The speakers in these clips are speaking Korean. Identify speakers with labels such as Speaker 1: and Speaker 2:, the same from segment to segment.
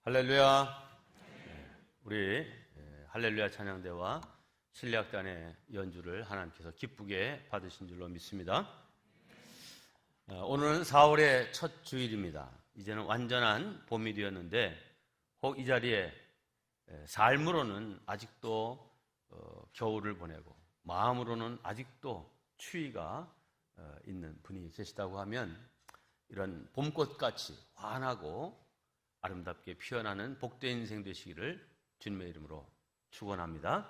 Speaker 1: 할렐루야. 우리 할렐루야 찬양대와 신뢰악단의 연주를 하나님께서 기쁘게 받으신 줄로 믿습니다. 오늘은 4월의 첫 주일입니다. 이제는 완전한 봄이 되었는데 혹 이 자리에 삶으로는 아직도 겨울을 보내고 마음으로는 아직도 추위가 있는 분이 계시다고 하면 이런 봄꽃같이 환하고 아름답게 피어나는 복된 인생 되시기를 주님의 이름으로 축원합니다.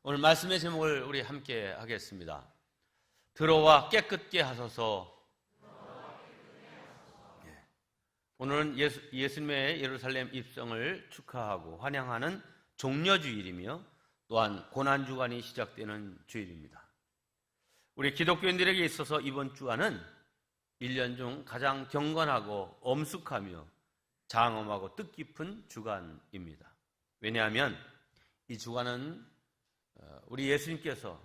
Speaker 1: 오늘 말씀의 제목을 우리 함께 하겠습니다. 들어와 깨끗게 하소서. 오늘은 예수님의 예루살렘 입성을 축하하고 환영하는 종려주일이며 또한 고난주간이 시작되는 주일입니다. 우리 기독교인들에게 있어서 이번 주간은 1년 중 가장 경건하고 엄숙하며 장엄하고 뜻깊은 주간입니다. 왜냐하면 이 주간은 우리 예수님께서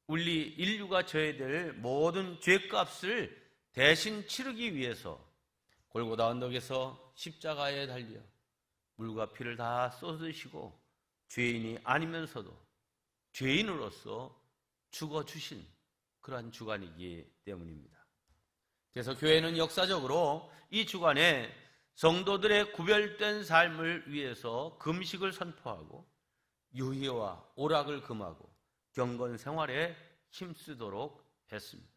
Speaker 1: 우리 인류가 져야 될 모든 죄값을 대신 치르기 위해서 골고다 언덕에서 십자가에 달려 물과 피를 다 쏟으시고 죄인이 아니면서도 죄인으로서 죽어주신 그러한 주간이기 때문입니다. 그래서 교회는 역사적으로 이 주간에 성도들의 구별된 삶을 위해서 금식을 선포하고 유희와 오락을 금하고 경건 생활에 힘쓰도록 했습니다.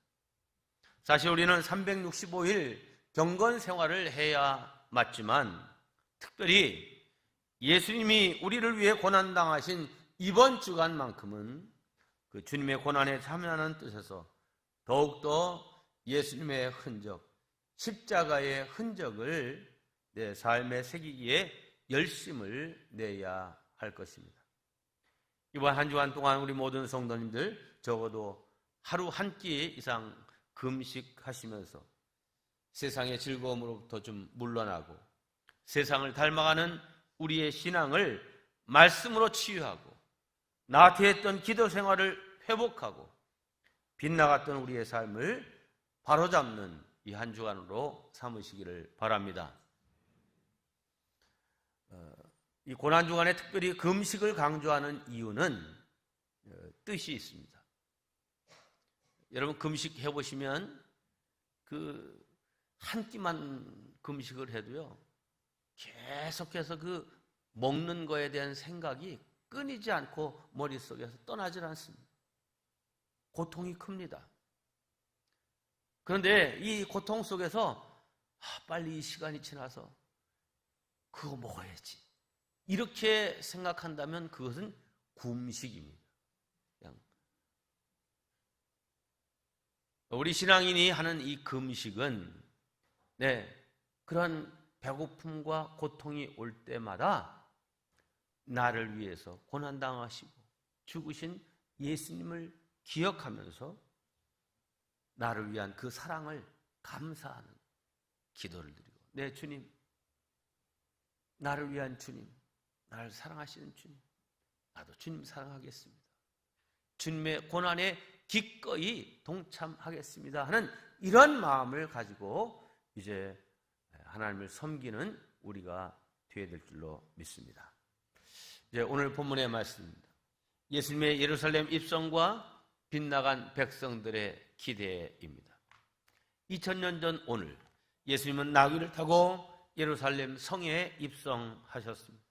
Speaker 1: 사실 우리는 365일 경건 생활을 해야 맞지만 특별히 예수님이 우리를 위해 고난당하신 이번 주간만큼은 그 주님의 고난에 참여하는 뜻에서 더욱더 예수님의 흔적, 십자가의 흔적을 내 삶에 새기기에 열심을 내야 할 것입니다. 이번 한 주간 동안 우리 모든 성도님들 적어도 하루 한 끼 이상 금식하시면서 세상의 즐거움으로부터 좀 물러나고 세상을 닮아가는 우리의 신앙을 말씀으로 치유하고 나태했던 기도 생활을 회복하고 빗나갔던 우리의 삶을 바로잡는 이 한 주간으로 삼으시기를 바랍니다. 이 고난주간에 특별히 금식을 강조하는 이유는 뜻이 있습니다. 여러분 금식 해보시면 그 한 끼만 금식을 해도요 계속해서 그 먹는 거에 대한 생각이 끊이지 않고 머릿속에서 떠나질 않습니다. 고통이 큽니다. 그런데 이 고통 속에서 빨리 이 시간이 지나서 그거 먹어야지 이렇게 생각한다면 그것은 금식입니다. 그냥 우리 신앙인이 하는 이 금식은 그런 배고픔과 고통이 올 때마다 나를 위해서 고난당하시고 죽으신 예수님을 기억하면서 나를 위한 그 사랑을 감사하는 기도를 드리고 네 주님, 나를 위한 주님, 나를 사랑하시는 주님, 나도 주님 사랑하겠습니다. 주님의 고난에 기꺼이 동참하겠습니다 하는 이런 마음을 가지고 이제 하나님을 섬기는 우리가 되어야 될 줄로 믿습니다. 이제 오늘 본문의 말씀입니다. 예수님의 예루살렘 입성과 빗나간 백성들의 기대입니다. 2000년 전 오늘 예수님은 나귀를 타고 예루살렘 성에 입성하셨습니다.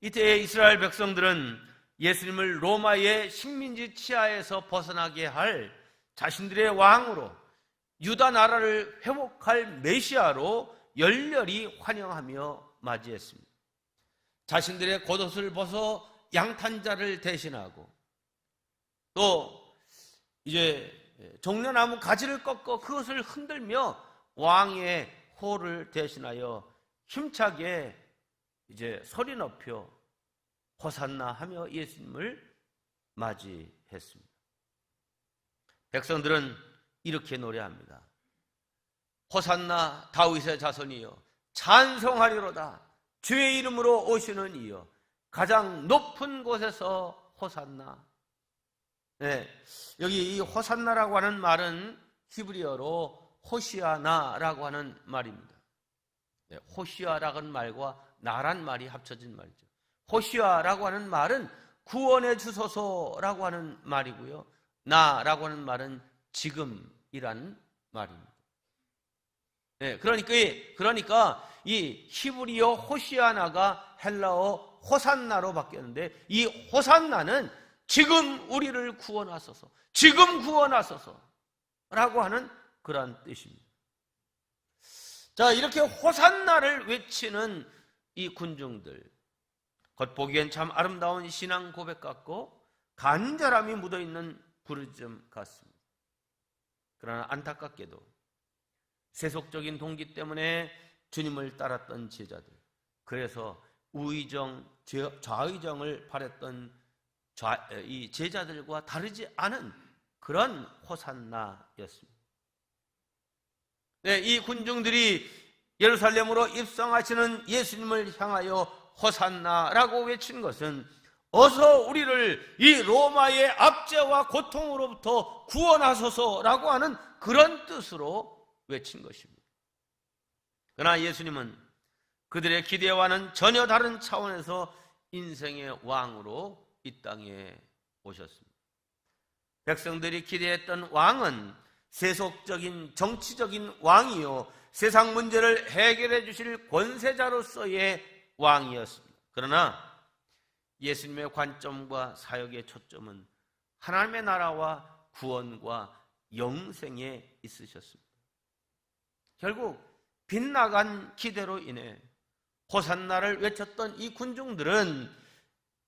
Speaker 1: 이때 이스라엘 백성들은 예수님을 로마의 식민지 치하에서 벗어나게 할 자신들의 왕으로 유다 나라를 회복할 메시아로 열렬히 환영하며 맞이했습니다. 자신들의 겉옷을 벗어 양탄자를 대신하고 또 이제 종려나무 가지를 꺾어 그것을 흔들며 왕의 호를 대신하여 힘차게 이제 소리 높여 호산나 하며 예수님을 맞이했습니다. 백성들은 이렇게 노래합니다. 호산나 다윗의 자손이여 찬송하리로다. 주의 이름으로 오시는 이여 가장 높은 곳에서 호산나. 여기 이 호산나라고 하는 말은 히브리어로 호시아나라고 하는 말입니다. 호시아라는 말과 나란 말이 합쳐진 말이죠. 호시아라고 하는 말은 구원해 주소서라고 하는 말이고요. 나라고 하는 말은 지금이라는 말입니다. 그러니까 이 히브리어 호시아나가 헬라어 호산나로 바뀌었는데, 이 호산나는 지금 우리를 구원하소서, 지금 구원하소서 라고 하는 그런 뜻입니다. 자, 이렇게 호산나를 외치는 이 군중들, 겉보기엔 참 아름다운 신앙 고백 같고 간절함이 묻어있는 부르짖음 같습니다. 그러나 안타깝게도 세속적인 동기 때문에 주님을 따랐던 제자들, 그래서 우의정, 좌의정을 바랬던 이 제자들과 다르지 않은 그런 호산나였습니다. 이 군중들이 예루살렘으로 입성하시는 예수님을 향하여 호산나라고 외친 것은 어서 우리를 이 로마의 압제와 고통으로부터 구원하소서라고 하는 그런 뜻으로 외친 것입니다. 그러나 예수님은 그들의 기대와는 전혀 다른 차원에서 인생의 왕으로 이 땅에 오셨습니다. 백성들이 기대했던 왕은 세속적인 정치적인 왕이요, 세상 문제를 해결해 주실 권세자로서의 왕이었습니다. 그러나 예수님의 관점과 사역의 초점은 하나님의 나라와 구원과 영생에 있으셨습니다. 결국 빗나간 기대로 인해 호산나를 외쳤던 이 군중들은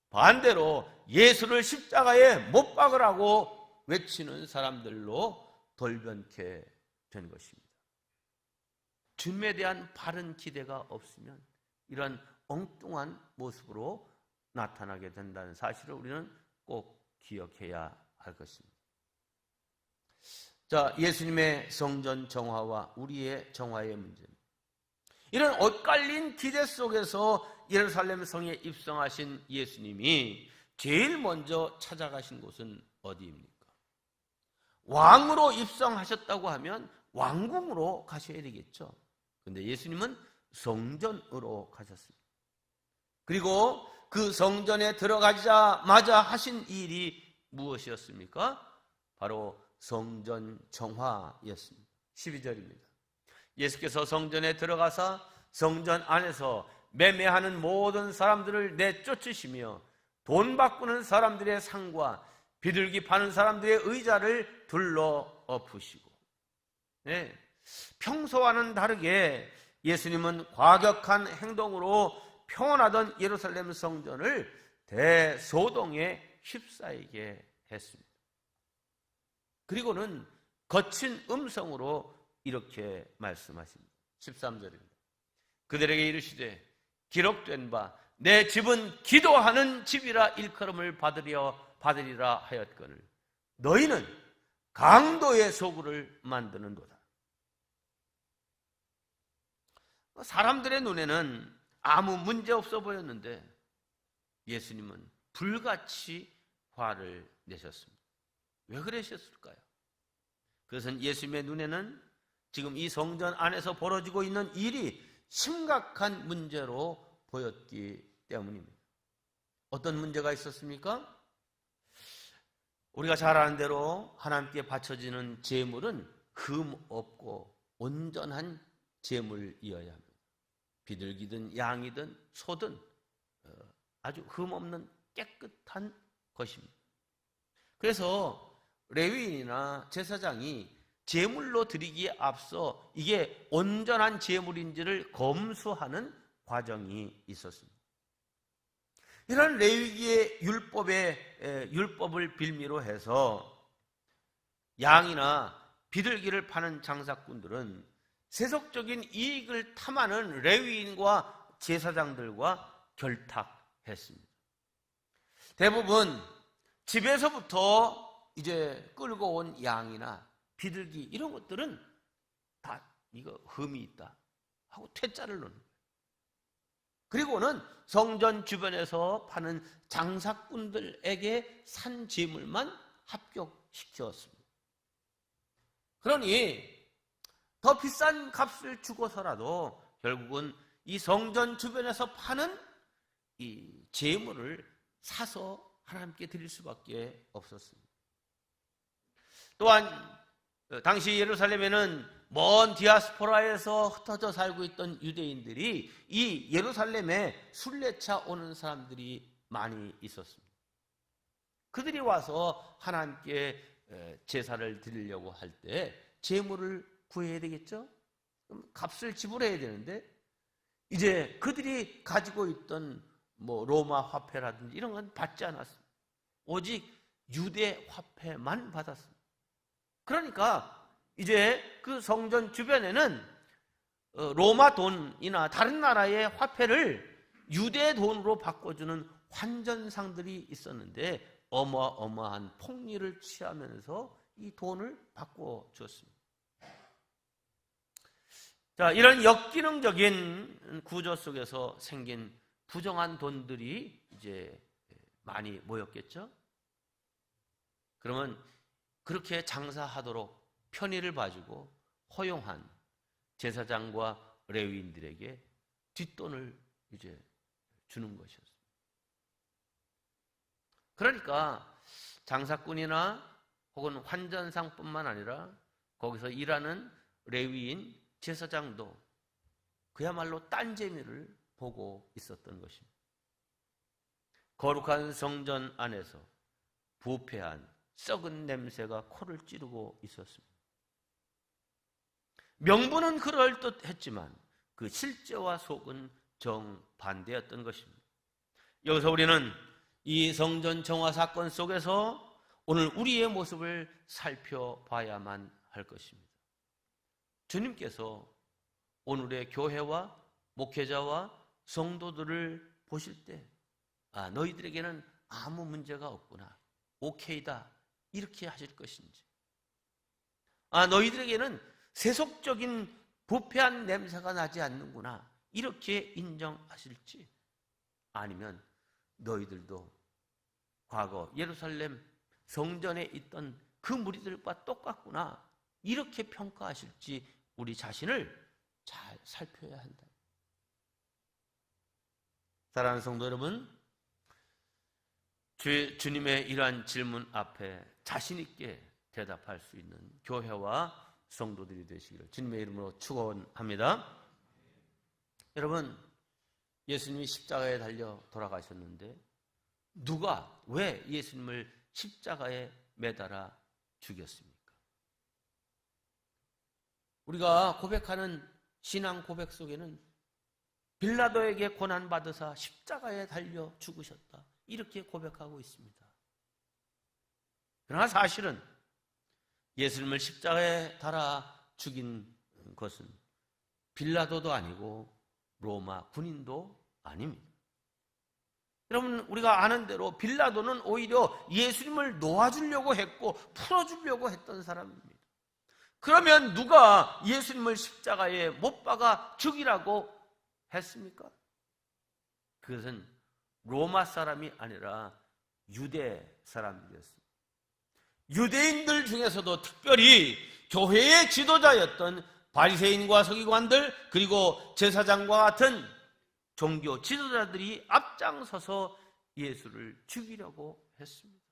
Speaker 1: 반대로 예수를 십자가에 못 박으라고 외치는 사람들로 돌변케 된 것입니다. 주님에 대한 바른 기대가 없으면 이런 엉뚱한 모습으로 나타나게 된다는 사실을 우리는 꼭 기억해야 할 것입니다. 자, 예수님의 성전 정화와 우리의 정화의 문제입니다. 이런 엇갈린 기대 속에서 예루살렘 성에 입성하신 예수님이 제일 먼저 찾아가신 곳은 어디입니까? 왕으로 입성하셨다고 하면 왕궁으로 가셔야 되겠죠. 그런데 예수님은 성전으로 가셨습니다. 그리고 그 성전에 들어가자마자 하신 일이 무엇이었습니까? 바로 성전 정화였습니다. 12절입니다. 예수께서 성전에 들어가사 성전 안에서 매매하는 모든 사람들을 내쫓으시며 돈 바꾸는 사람들의 상과 비둘기 파는 사람들의 의자를 둘러 엎으시고, 평소와는 다르게 예수님은 과격한 행동으로 평온하던 예루살렘 성전을 대소동에 휩싸이게 했습니다. 그리고는 거친 음성으로 이렇게 말씀하십니다. 13절입니다. 그들에게 이르시되 기록된 바 내 집은 기도하는 집이라 일컬음을 받으리라 하였거늘 너희는 강도의 소굴을 만드는도다. 사람들의 눈에는 아무 문제 없어 보였는데 예수님은 불같이 화를 내셨습니다. 왜 그러셨을까요? 그것은 예수님의 눈에는 지금 이 성전 안에서 벌어지고 있는 일이 심각한 문제로 보였기 때문입니다. 어떤 문제가 있었습니까? 우리가 잘 아는 대로 하나님께 바쳐지는 제물은 흠 없고 온전한 제물이어야 합니다. 비둘기든 양이든 소든 아주 흠 없는 깨끗한 것입니다. 그래서 레위인이나 제사장이 제물로 드리기에 앞서 이게 온전한 제물인지를 검수하는 과정이 있었습니다. 이런 레위기의 율법을 빌미로 해서 양이나 비둘기를 파는 장사꾼들은 세속적인 이익을 탐하는 레위인과 제사장들과 결탁했습니다. 대부분 집에서부터 이제 끌고 온 양이나 비둘기 이런 것들은 다 이거 흠이 있다 하고 퇴짜를 넣는 거예요. 그리고는 성전 주변에서 파는 장사꾼들에게 산 재물만 합격시켰습니다. 그러니 더 비싼 값을 주고서라도 결국은 이 성전 주변에서 파는 이 제물을 사서 하나님께 드릴 수밖에 없었습니다. 또한 당시 예루살렘에는 먼 디아스포라에서 흩어져 살고 있던 유대인들이 이 예루살렘에 순례차 오는 사람들이 많이 있었습니다. 그들이 와서 하나님께 제사를 드리려고 할 때 제물을 구해야 되겠죠? 그럼 값을 지불해야 되는데 이제 그들이 가지고 있던 로마 화폐라든지 이런 건 받지 않았습니다. 오직 유대 화폐만 받았습니다. 그러니까 이제 그 성전 주변에는 로마 돈이나 다른 나라의 화폐를 유대 돈으로 바꿔주는 환전상들이 있었는데 어마어마한 폭리를 취하면서 이 돈을 바꿔주었습니다. 자, 이런 역기능적인 구조 속에서 생긴 부정한 돈들이 이제 많이 모였겠죠? 그러면 그렇게 장사하도록 편의를 봐주고 허용한 제사장과 레위인들에게 뒷돈을 이제 주는 것이었습니다. 그러니까 장사꾼이나 혹은 환전상뿐만 아니라 거기서 일하는 레위인, 제사장도 그야말로 딴재미를 보고 있었던 것입니다. 거룩한 성전 안에서 부패한 썩은 냄새가 코를 찌르고 있었습니다. 명분은 그럴듯했지만 그 실제와 속은 정반대였던 것입니다. 여기서 우리는 이 성전 정화 사건 속에서 오늘 우리의 모습을 살펴봐야만 할 것입니다. 주님께서 오늘의 교회와 목회자와 성도들을 보실 때 너희들에게는 아무 문제가 없구나, 오케이다, 이렇게 하실 것인지, 너희들에게는 세속적인 부패한 냄새가 나지 않는구나, 이렇게 인정하실지, 아니면 너희들도 과거 예루살렘 성전에 있던 그 무리들과 똑같구나, 이렇게 평가하실지 우리 자신을 잘 살펴야 한다. 사랑하는 성도 여러분, 주님의 이러한 질문 앞에 자신 있게 대답할 수 있는 교회와 성도들이 되시기를 주님의 이름으로 축원합니다. 여러분, 예수님이 십자가에 달려 돌아가셨는데 누가 왜 예수님을 십자가에 매달아 죽였습니까? 우리가 고백하는 신앙 고백 속에는 빌라도에게 고난받으사 십자가에 달려 죽으셨다, 이렇게 고백하고 있습니다. 그러나 사실은 예수님을 십자가에 달아 죽인 것은 빌라도도 아니고 로마 군인도 아닙니다. 여러분, 우리가 아는 대로 빌라도는 오히려 예수님을 놓아주려고 했고 풀어주려고 했던 사람입니다. 그러면 누가 예수님을 십자가에 못 박아 죽이라고 했습니까? 그것은 로마 사람이 아니라 유대 사람들이었습니다. 유대인들 중에서도 특별히 교회의 지도자였던 바리새인과 서기관들, 그리고 제사장과 같은 종교 지도자들이 앞장서서 예수를 죽이려고 했습니다.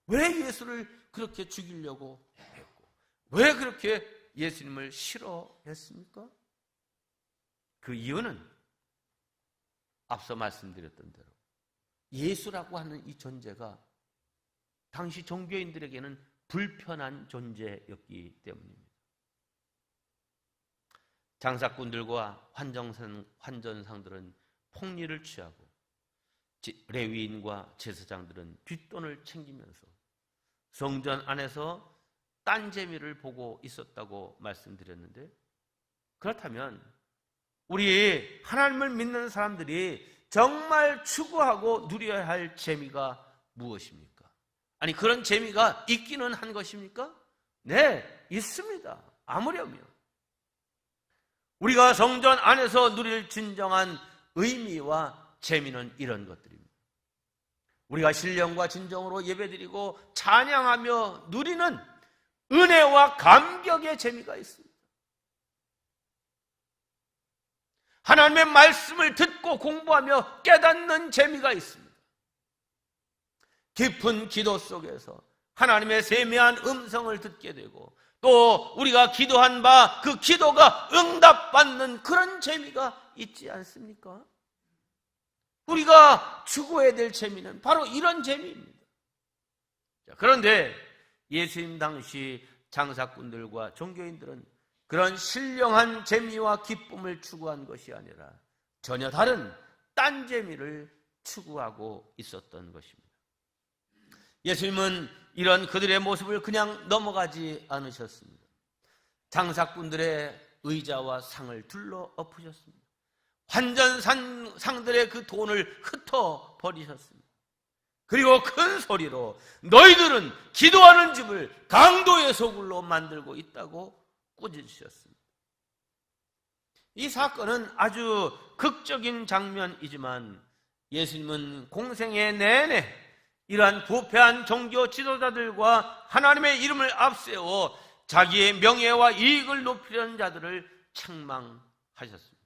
Speaker 1: 왜 예수를 그렇게 죽이려고 했고, 왜 그렇게 예수님을 싫어했습니까? 그 이유는 앞서 말씀드렸던 대로 예수라고 하는 이 존재가 당시 종교인들에게는 불편한 존재였기 때문입니다. 장사꾼들과 환전상들은 폭리를 취하고 레위인과 제사장들은 뒷돈을 챙기면서 성전 안에서 딴재미를 보고 있었다고 말씀드렸는데, 그렇다면 우리 하나님을 믿는 사람들이 정말 추구하고 누려야 할 재미가 무엇입니까? 아니, 그런 재미가 있기는 한 것입니까? 네, 있습니다. 아무렴요. 우리가 성전 안에서 누릴 진정한 의미와 재미는 이런 것들입니다. 우리가 신령과 진정으로 예배드리고 찬양하며 누리는 은혜와 감격의 재미가 있습니다. 하나님의 말씀을 듣고 공부하며 깨닫는 재미가 있습니다. 깊은 기도 속에서 하나님의 세미한 음성을 듣게 되고 또 우리가 기도한 바 그 기도가 응답받는 그런 재미가 있지 않습니까? 우리가 추구해야 될 재미는 바로 이런 재미입니다. 그런데 예수님 당시 장사꾼들과 종교인들은 그런 신령한 재미와 기쁨을 추구한 것이 아니라 전혀 다른 딴 재미를 추구하고 있었던 것입니다. 예수님은 이런 그들의 모습을 그냥 넘어가지 않으셨습니다. 장사꾼들의 의자와 상을 둘러 엎으셨습니다. 환전상들의 그 돈을 흩어 버리셨습니다. 그리고 큰 소리로 너희들은 기도하는 집을 강도의 소굴로 만들고 있다고 꾸짖으셨습니다. 이 사건은 아주 극적인 장면이지만 예수님은 공생애 내내 이러한 부패한 종교 지도자들과 하나님의 이름을 앞세워 자기의 명예와 이익을 높이려는 자들을 책망하셨습니다.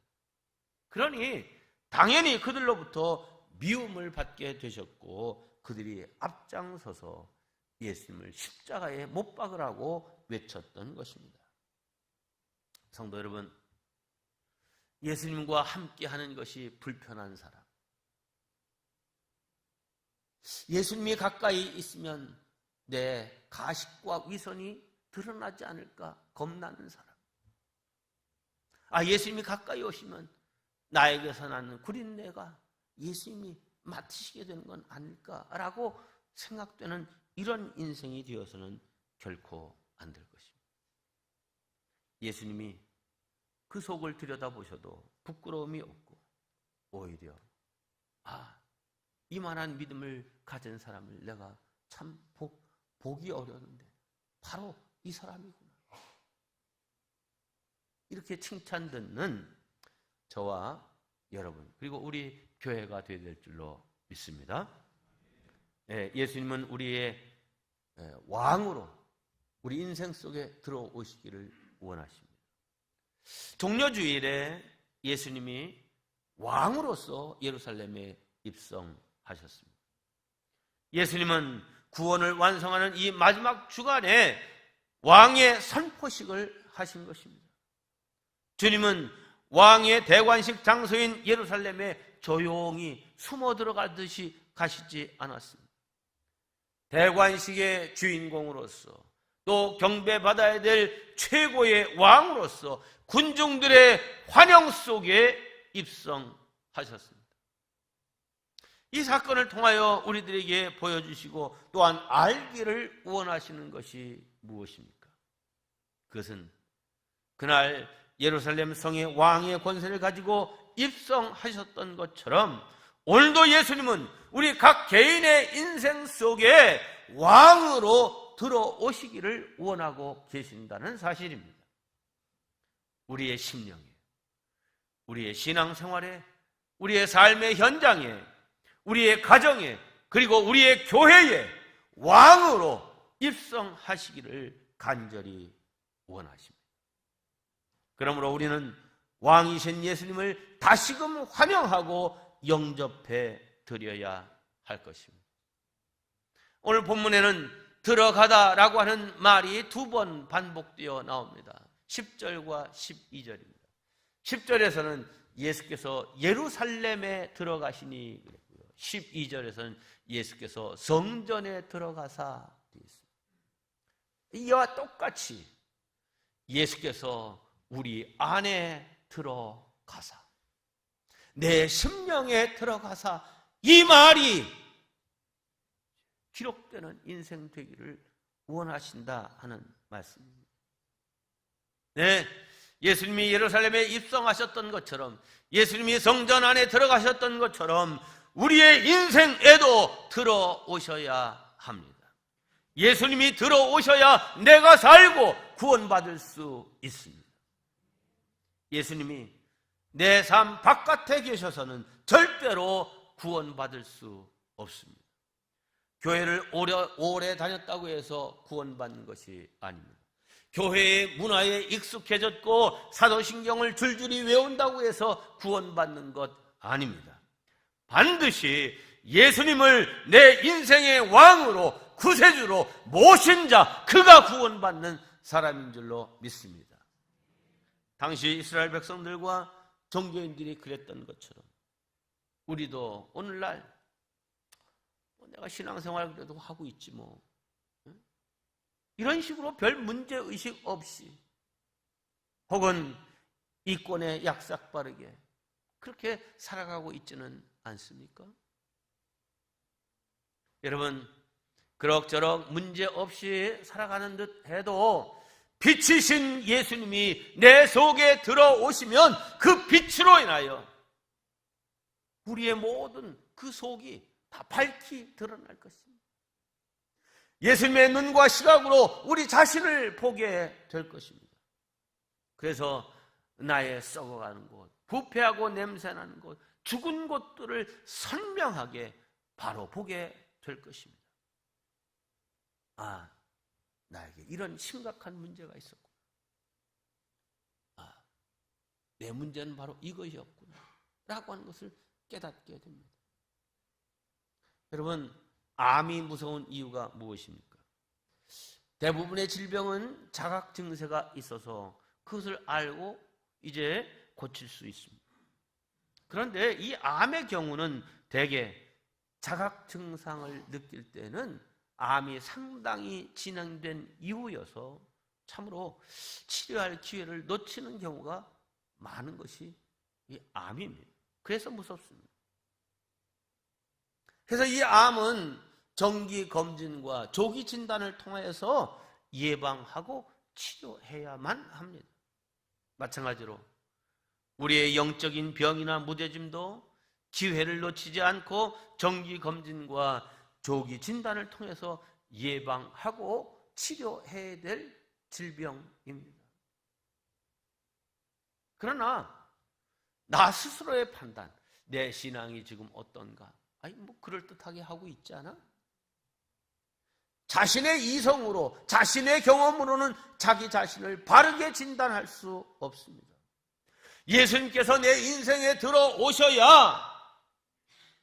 Speaker 1: 그러니 당연히 그들로부터 미움을 받게 되셨고 그들이 앞장서서 예수님을 십자가에 못 박으라고 외쳤던 것입니다. 성도 여러분, 예수님과 함께 하는 것이 불편한 사람, 예수님이 가까이 있으면 내 가식과 위선이 드러나지 않을까 겁나는 사람, 예수님이 가까이 오시면 나에게서 나는 구린내가 예수님이 맡으시게 되는 건 아닐까라고 생각되는 이런 인생이 되어서는 결코 안 될 것입니다. 예수님이 그 속을 들여다보셔도 부끄러움이 없고 오히려 이만한 믿음을 가진 사람을 내가 참 보기 어려운데 바로 이 사람이구나, 이렇게 칭찬 듣는 저와 여러분 그리고 우리 교회가 되어야 될 줄로 믿습니다. 예수님은 우리의 왕으로 우리 인생 속에 들어오시기를 원하십니다. 종려주일에 예수님이 왕으로서 예루살렘에 입성하셨습니다. 예수님은 구원을 완성하는 이 마지막 주간에 왕의 선포식을 하신 것입니다. 주님은 왕의 대관식 장소인 예루살렘에 조용히 숨어 들어가듯이 가시지 않았습니다. 대관식의 주인공으로서 또 경배받아야 될 최고의 왕으로서 군중들의 환영 속에 입성하셨습니다. 이 사건을 통하여 우리들에게 보여주시고 또한 알기를 원하시는 것이 무엇입니까? 그것은 그날 예루살렘 성의 왕의 권세를 가지고 입성하셨던 것처럼 오늘도 예수님은 우리 각 개인의 인생 속에 왕으로 들어오시기를 원하고 계신다는 사실입니다. 우리의 심령에, 우리의 신앙생활에, 우리의 삶의 현장에, 우리의 가정에, 그리고 우리의 교회에 왕으로 입성하시기를 간절히 원하십니다. 그러므로 우리는 왕이신 예수님을 다시금 환영하고 영접해 드려야 할 것입니다. 오늘 본문에는 들어가다라고 하는 말이 2번 반복되어 나옵니다. 10절과 12절입니다. 10절에서는 예수께서 예루살렘에 들어가시니 그랬고요. 12절에서는 예수께서 성전에 들어가사 되어 있습니다. 이와 똑같이 예수께서 우리 안에 들어가사, 내 심령에 들어가사 이 말이 기록되는 인생 되기를 원하신다 하는 말씀입니다. 네, 예수님이 예루살렘에 입성하셨던 것처럼, 예수님이 성전 안에 들어가셨던 것처럼 우리의 인생에도 들어오셔야 합니다. 예수님이 들어오셔야 내가 살고 구원받을 수 있습니다. 예수님이 내 삶 바깥에 계셔서는 절대로 구원받을 수 없습니다. 교회를 오래 다녔다고 해서 구원받는 것이 아닙니다. 교회의 문화에 익숙해졌고 사도신경을 줄줄이 외운다고 해서 구원받는 것 아닙니다. 반드시 예수님을 내 인생의 왕으로 구세주로 모신 자, 그가 구원받는 사람인 줄로 믿습니다. 당시 이스라엘 백성들과 종교인들이 그랬던 것처럼 우리도 오늘날 내가 신앙생활 그래도 하고 있지 뭐, 이런 식으로 별 문제의식 없이 혹은 이권에 약삭빠르게 그렇게 살아가고 있지는 않습니까? 여러분, 그럭저럭 문제없이 살아가는 듯 해도 빛이신 예수님이 내 속에 들어오시면 그 빛으로 인하여 우리의 모든 그 속이 다 밝히 드러날 것입니다. 예수님의 눈과 시각으로 우리 자신을 보게 될 것입니다. 그래서 나의 썩어가는 곳, 부패하고 냄새나는 곳, 죽은 곳들을 선명하게 바로 보게 될 것입니다. 아, 나에게 이런 심각한 문제가 있었구나. 아, 내 문제는 바로 이것이었구나 라고 하는 것을 깨닫게 됩니다. 여러분, 암이 무서운 이유가 무엇입니까? 대부분의 질병은 자각 증세가 있어서 그것을 알고 이제 고칠 수 있습니다. 그런데 이 암의 경우는 대개 자각 증상을 느낄 때는 암이 상당히 진행된 이후여서 참으로 치료할 기회를 놓치는 경우가 많은 것이 이 암입니다. 그래서 무섭습니다. 그래서 이 암은 정기 검진과 조기 진단을 통해서 예방하고 치료해야만 합니다. 마찬가지로 우리의 영적인 병이나 무뎌짐도 기회를 놓치지 않고 정기 검진과 조기 진단을 통해서 예방하고 치료해야 될 질병입니다. 그러나 나 스스로의 판단, 내 신앙이 지금 어떤가? 아니 뭐 그럴듯하게 하고 있지 않아? 자신의 이성으로, 자신의 경험으로는 자기 자신을 바르게 진단할 수 없습니다. 예수님께서 내 인생에 들어오셔야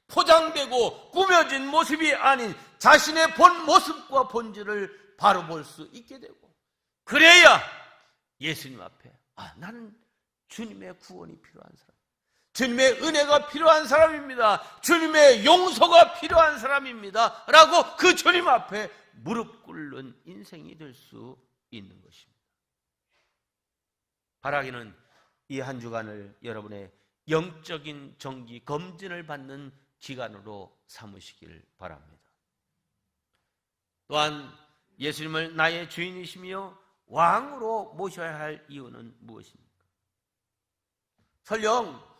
Speaker 1: 포장되고 꾸며진 모습이 아닌 자신의 본 모습과 본질을 바로 볼 수 있게 되고, 그래야 예수님 앞에 나는 주님의 구원이 필요한 사람, 주님의 은혜가 필요한 사람입니다, 주님의 용서가 필요한 사람입니다 라고 그 주님 앞에 무릎 꿇는 인생이 될 수 있는 것입니다. 바라기는 이 한 주간을 여러분의 영적인 정기 검진을 받는 기간으로 삼으시길 바랍니다. 또한 예수님을 나의 주인이시며 왕으로 모셔야 할 이유는 무엇입니까? 설령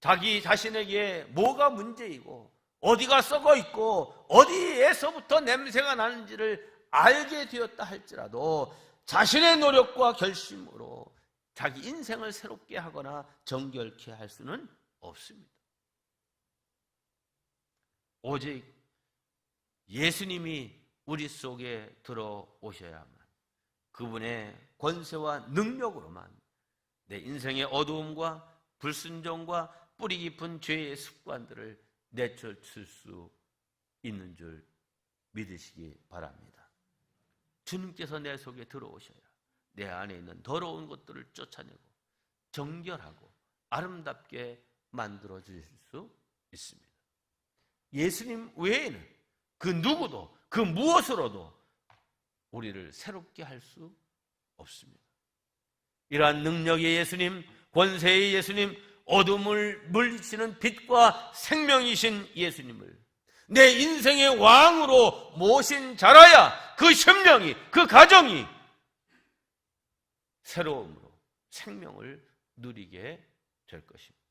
Speaker 1: 자기 자신에게 뭐가 문제이고 어디가 썩어 있고 어디에서부터 냄새가 나는지를 알게 되었다 할지라도 자신의 노력과 결심으로 자기 인생을 새롭게 하거나 정결케 할 수는 없습니다. 오직 예수님이 우리 속에 들어오셔야만, 그분의 권세와 능력으로만 내 인생의 어두움과 불순종과 뿌리 깊은 죄의 습관들을 내쫓을 수 있는 줄 믿으시기 바랍니다. 주님께서 내 속에 들어오셔야 내 안에 있는 더러운 것들을 쫓아내고 정결하고 아름답게 만들어 주실 수 있습니다. 예수님 외에는 그 누구도 그 무엇으로도 우리를 새롭게 할 수 없습니다. 이러한 능력의 예수님, 권세의 예수님, 어둠을 물리치는 빛과 생명이신 예수님을 내 인생의 왕으로 모신 자라야 그 심령이, 그 가정이 새로움으로 생명을 누리게 될 것입니다.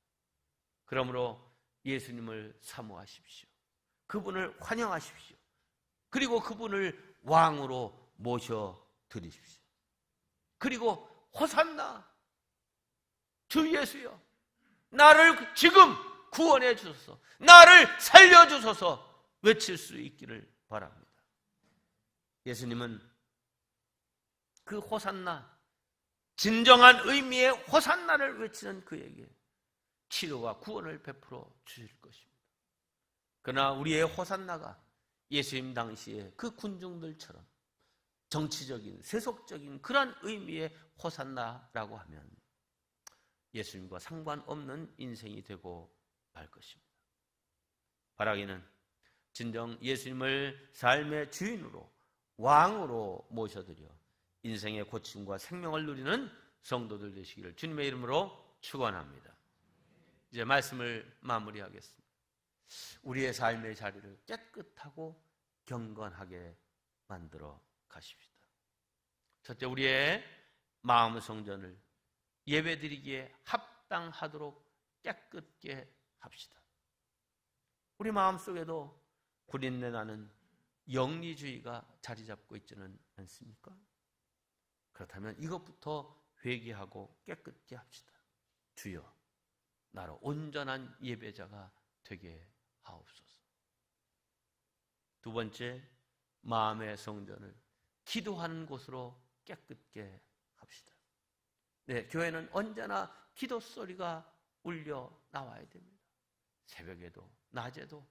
Speaker 1: 그러므로 예수님을 사모하십시오. 그분을 환영하십시오. 그리고 그분을 왕으로 모셔드리십시오. 그리고 호산나, 주 예수여, 나를 지금 구원해 주소서, 나를 살려주소서 외칠 수 있기를 바랍니다. 예수님은 그 호산나, 진정한 의미의 호산나를 외치는 그에게 치료와 구원을 베풀어 주실 것입니다. 그러나 우리의 호산나가 예수님 당시에 그 군중들처럼 정치적인, 세속적인 그런 의미의 호산나라고 하면 예수님과 상관없는 인생이 되고 말 것입니다. 바라기는 진정 예수님을 삶의 주인으로, 왕으로 모셔드려 인생의 고침과 생명을 누리는 성도들 되시기를 주님의 이름으로 축원합니다. 이제 말씀을 마무리하겠습니다. 우리의 삶의 자리를 깨끗하고 경건하게 만들어 가십시다. 첫째, 우리의 마음 성전을 예배드리기에 합당하도록 깨끗게 합시다. 우리 마음속에도 구린내 나는 영리주의가 자리 잡고 있지는 않습니까? 그렇다면 이것부터 회개하고 깨끗게 합시다. 주여, 나로 온전한 예배자가 되게 하옵소서. 두 번째, 마음의 성전을 기도하는 곳으로 깨끗게 합시다. 네, 교회는 언제나 기도 소리가 울려 나와야 됩니다. 새벽에도, 낮에도,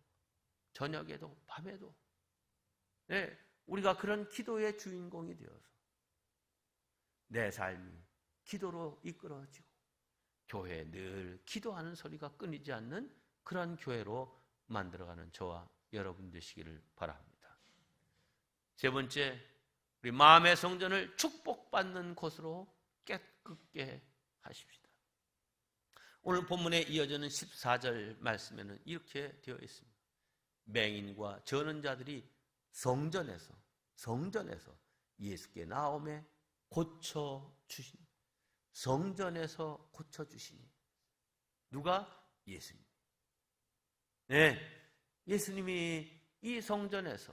Speaker 1: 저녁에도, 밤에도. 네, 우리가 그런 기도의 주인공이 되어서 내 삶이 기도로 이끌어지고 교회에 늘 기도하는 소리가 끊이지 않는 그런 교회로 만들어가는 저와 여러분 되시기를 바랍니다. 세 번째, 우리 마음의 성전을 축복받는 곳으로 깨끗게 하십시다. 오늘 본문에 이어지는 14절 말씀에는 이렇게 되어 있습니다. 맹인과 저는 자들이 성전에서 예수께 나오매 고쳐주시니, 성전에서 고쳐주시니. 누가? 예수님. 네, 예수님이 이 성전에서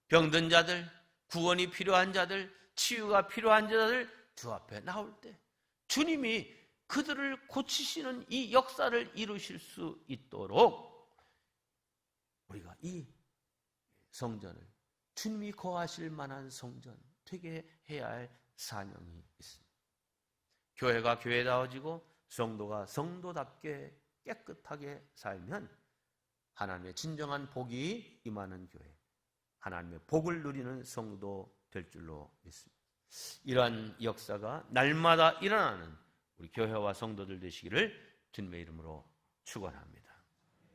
Speaker 1: 병든 자들, 구원이 필요한 자들, 치유가 필요한 자들 주 앞에 나올 때 주님이 그들을 고치시는 이 역사를 이루실 수 있도록 우리가 이 성전을 주님이 거하실 만한 성전 되게 해야 할 사명이 있습니다. 교회가 교회다워지고 성도가 성도답게 깨끗하게 살면 하나님의 진정한 복이 임하는 교회, 하나님의 복을 누리는 성도 될 줄로 믿습니다. 이러한 역사가 날마다 일어나는 우리 교회와 성도들 되시기를 주님의 이름으로 축원합니다.